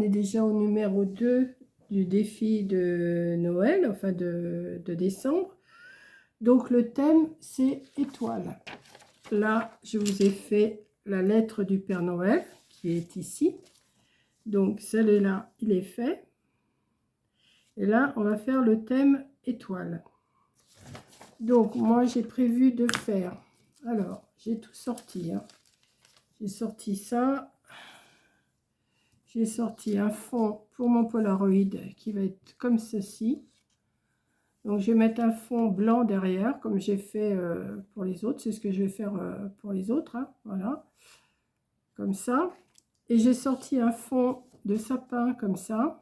est déjà au numéro 2 du défi de Noël, enfin de décembre. Donc le thème, c'est étoile. Là, je vous ai fait la lettre du Père Noël, qui est ici. Donc celle-là, il est fait. Et là, on va faire le thème étoile. Donc, moi, j'ai prévu de faire... Alors, j'ai tout sorti. Hein. J'ai sorti ça. J'ai sorti un fond pour mon Polaroid qui va être comme ceci. Donc, je vais mettre un fond blanc derrière, comme j'ai fait pour les autres. C'est ce que je vais faire pour les autres. Hein. Voilà. Comme ça. Et j'ai sorti un fond de sapin comme ça.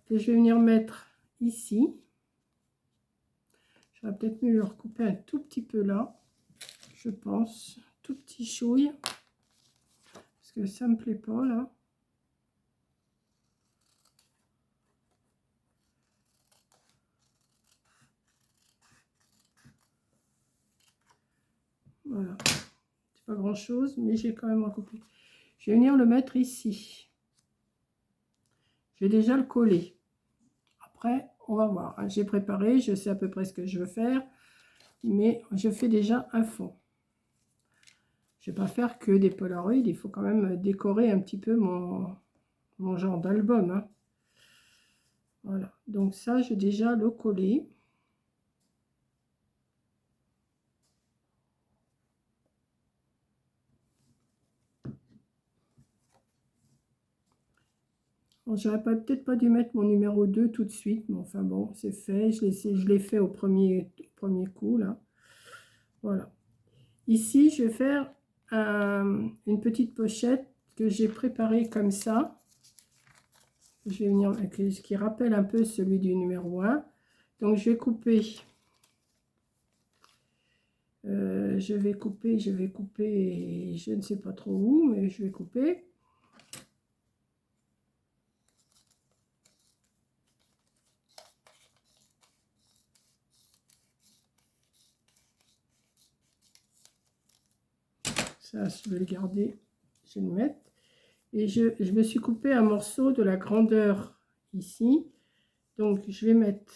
Que je vais venir mettre ici. J'aurais peut-être mieux le recouper un tout petit peu là. Je pense. Tout petit chouille. Parce que ça me plaît pas là. Voilà. C'est pas grand chose, mais j'ai quand même recoupé. Je vais venir le mettre ici. Je vais déjà le coller. Après, on va voir. Hein. J'ai préparé, je sais à peu près ce que je veux faire. Mais je fais déjà un fond. Je ne vais pas faire que des Polaroids. Il faut quand même décorer un petit peu mon genre d'album. Hein. Voilà. Donc ça, j'ai déjà le collé. J'aurais peut-être pas dû mettre mon numéro 2 tout de suite, mais enfin bon, c'est fait. Je l'ai fait au premier coup, là. Voilà. Ici, je vais faire une petite pochette que j'ai préparée comme ça. Je vais venir, qui rappelle un peu celui du numéro 1. Donc, je vais couper. Je vais couper, je ne sais pas trop où, mais je vais couper. Ça, je vais le garder, je vais le mettre. Et je me suis coupé un morceau de la grandeur ici. Donc, je vais mettre...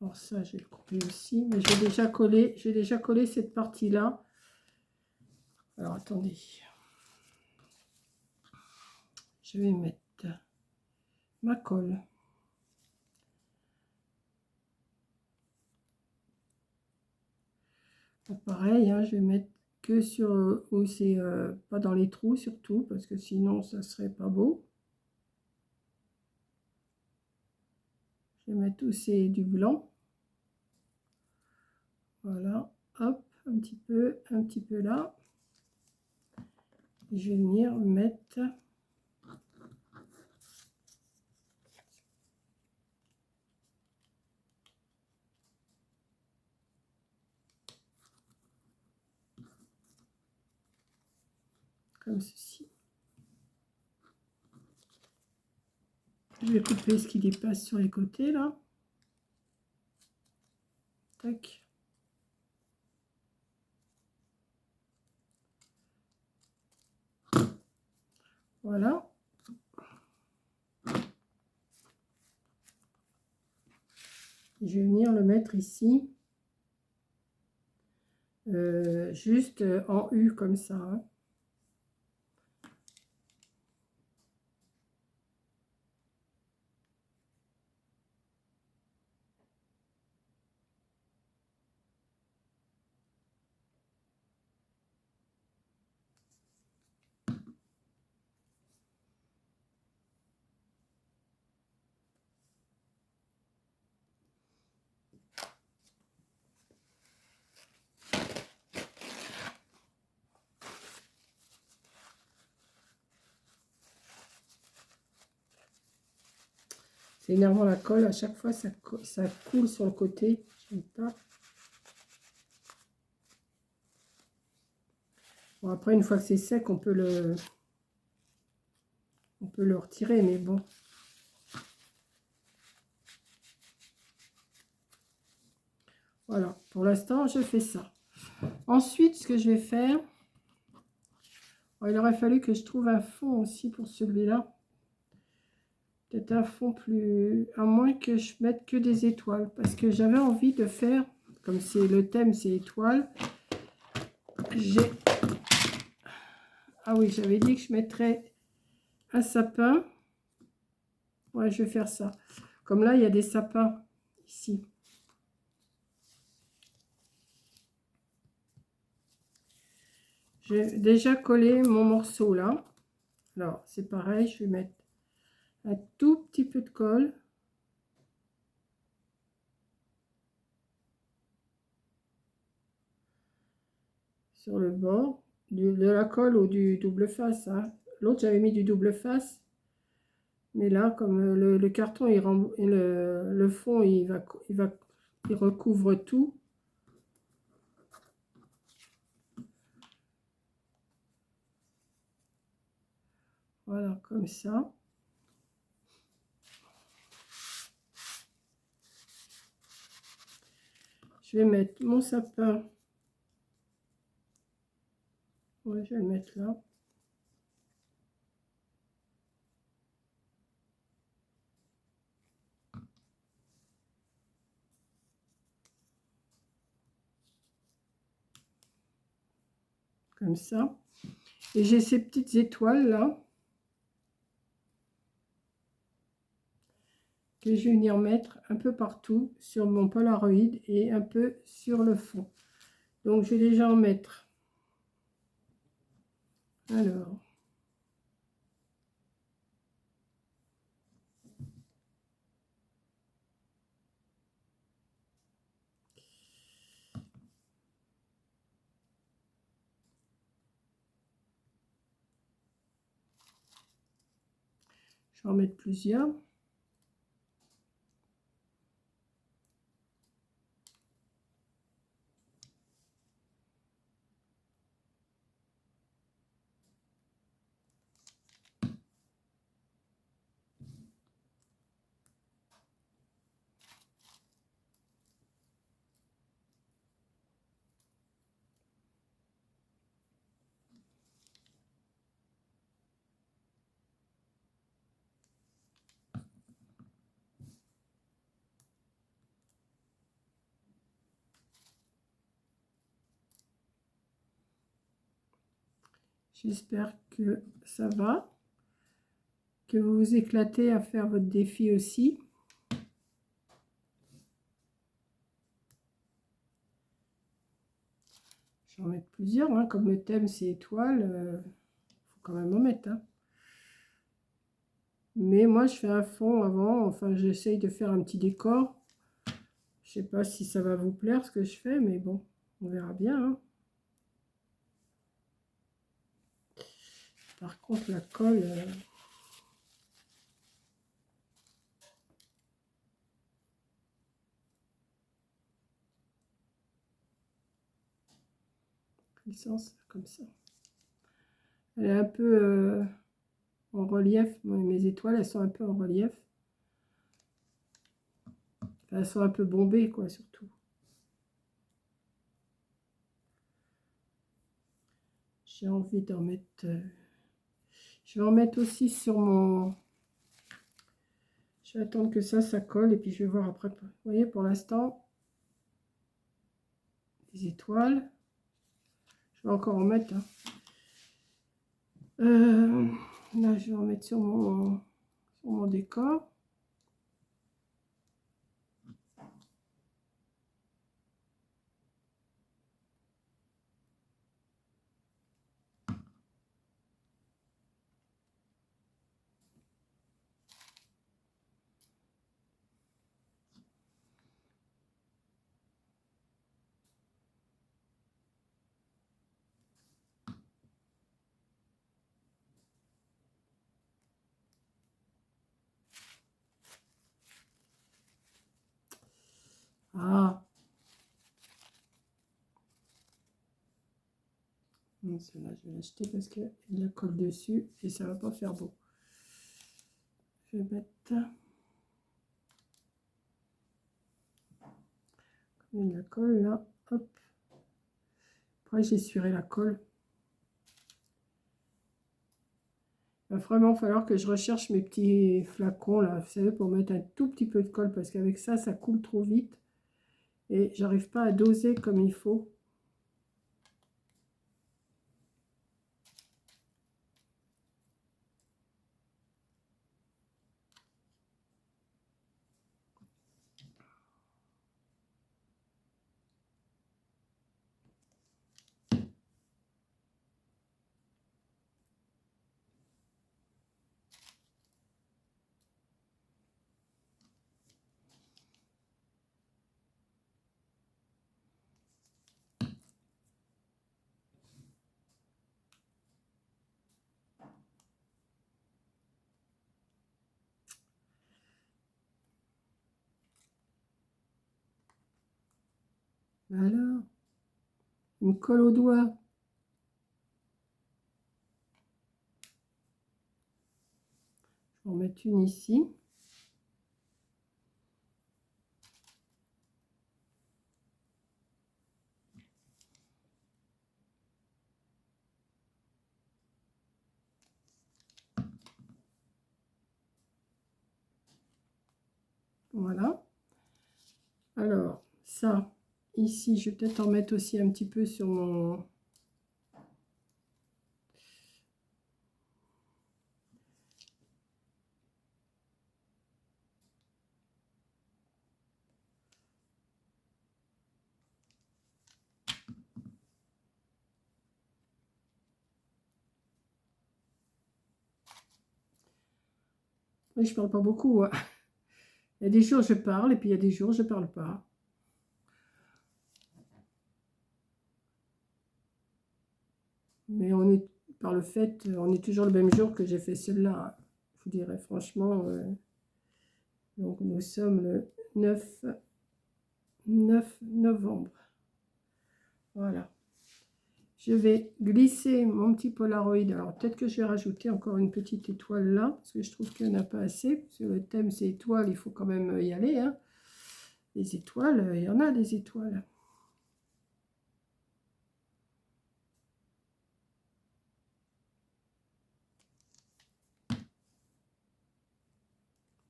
Alors ça, je vais le couper aussi. Mais je vais déjà coller cette partie-là. Alors, attendez. Je vais mettre ma colle. Pareil, hein, je vais mettre que sur où c'est pas dans les trous surtout, parce que sinon, ça serait pas beau. Je vais mettre où c'est du blanc. Voilà, hop, un petit peu là. Et je vais venir mettre comme ceci. Je vais couper ce qui dépasse sur les côtés là. Tac. Voilà. Je vais venir le mettre ici. Juste en U comme ça. Hein. C'est énervant la colle, à chaque fois ça coule sur le côté. J'aime pas. Bon, après, une fois que c'est sec, on peut le retirer, mais bon. Voilà, pour l'instant, je fais ça. Ensuite, ce que je vais faire, Oh, il aurait fallu que je trouve un fond aussi pour celui-là. Peut-être un fond plus... À moins que je mette que des étoiles. Parce que j'avais envie de faire, comme c'est le thème, c'est étoiles. J'ai... Ah oui, j'avais dit que je mettrais un sapin. Ouais, je vais faire ça. Comme là, il y a des sapins ici. J'ai déjà collé mon morceau là. Alors, c'est pareil, je vais mettre un tout petit peu de colle. Sur le bord de la colle ou du double face. Hein. L'autre, j'avais mis du double face. Mais là, comme le carton, le fond, il recouvre tout. Voilà, comme ça. Je vais mettre mon sapin. Ouais, je vais le mettre là. Comme ça. Et j'ai ces petites étoiles là. Que je vais venir mettre un peu partout sur mon Polaroid et un peu sur le fond. Donc, je vais déjà en mettre. Alors. Je vais en mettre plusieurs. J'espère que ça va, que vous vous éclatez à faire votre défi aussi. Je vais en mettre plusieurs, hein. Comme le thème c'est étoile, faut quand même en mettre. Hein. Mais moi je fais un fond avant, enfin j'essaye de faire un petit décor. Je sais pas si ça va vous plaire ce que je fais, mais bon, on verra bien. Hein. Par contre la colle... puissance comme ça. Elle est un peu en relief. Mes étoiles, elles sont un peu en relief. Enfin, elles sont un peu bombées, quoi, surtout. J'ai envie d'en mettre... Je vais en mettre aussi sur mon... Je vais attendre que ça colle et puis je vais voir après. Vous voyez, pour l'instant, les étoiles. Je vais encore en mettre. Hein. Là, je vais en mettre sur mon décor. Ah, celle-là, je vais l'acheter parce qu'il y a la colle dessus et ça va pas faire beau. Je vais mettre la colle là, hop. Après, j'essuierai la colle. va vraiment falloir que je recherche mes petits flacons là, vous savez, pour mettre un tout petit peu de colle, parce qu'avec ça, ça coule trop vite. Et j'arrive pas à doser comme il faut. Alors, il me colle au doigt. Je vais en mettre une ici. Voilà. Alors, ça, ici, je vais peut-être en mettre aussi un petit peu sur mon... Oui, je parle pas beaucoup, hein. Il y a des jours, je parle, et puis il y a des jours, je parle pas. Mais on est, par le fait, on est toujours le même jour que j'ai fait celle-là. Je vous dirais franchement. Donc nous sommes le 9 novembre. Voilà. Je vais glisser mon petit Polaroid. Alors peut-être que je vais rajouter encore une petite étoile là, parce que je trouve qu'il n'y en a pas assez. Parce que le thème c'est étoiles, il faut quand même y aller, hein. Les étoiles, il y en a des étoiles.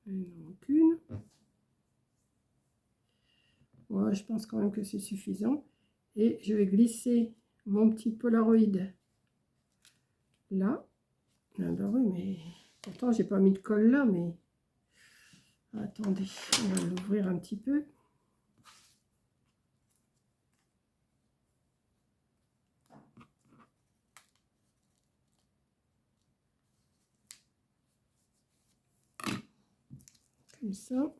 Il n'en manque une. Voilà, je pense quand même que c'est suffisant. Et je vais glisser mon petit Polaroid là. Ah bah oui, mais pourtant j'ai pas mis de colle là, mais attendez, on va l'ouvrir un petit peu. Comme ça.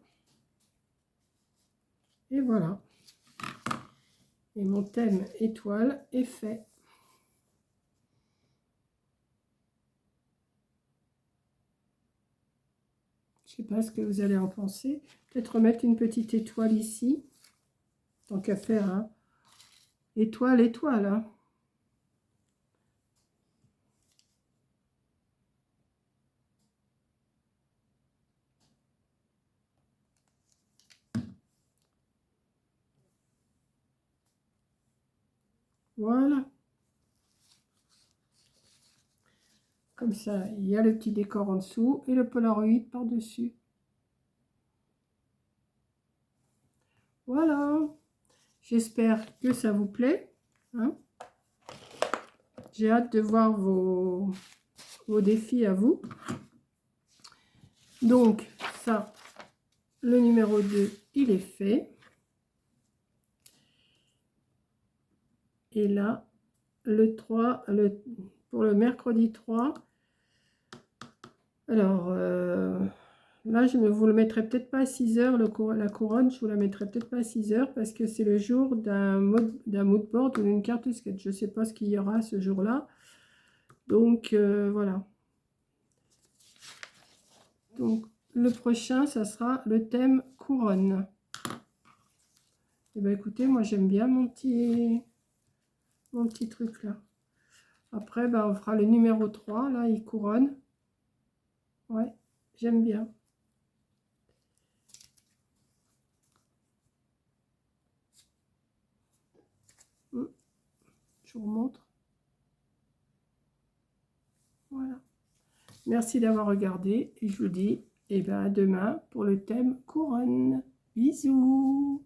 Et voilà. Et mon thème étoile est fait. Je ne sais pas ce que vous allez en penser. Peut-être remettre une petite étoile ici. Tant qu'à faire, hein. Étoile, étoile, hein. Voilà. Comme ça, il y a le petit décor en dessous et le Polaroid par-dessus. Voilà. J'espère que ça vous plaît, hein. J'ai hâte de voir vos défis à vous. Donc, ça, le numéro 2, il est fait. Et là, le 3, pour le mercredi 3. Alors, là, je ne vous le mettrai peut-être pas à 6 heures, la couronne, je vous la mettrai peut-être pas à 6 heures parce que c'est le jour d'un mood board ou d'une carte sketch. Je ne sais pas ce qu'il y aura ce jour-là. Donc, voilà. Donc, le prochain, ça sera le thème couronne. Et bien, écoutez, moi, j'aime bien mon petit truc là. Après, ben, on fera le numéro 3, là, il couronne. Ouais, j'aime bien. Je vous montre. Voilà. Merci d'avoir regardé et je vous dis à demain pour le thème couronne. Bisous.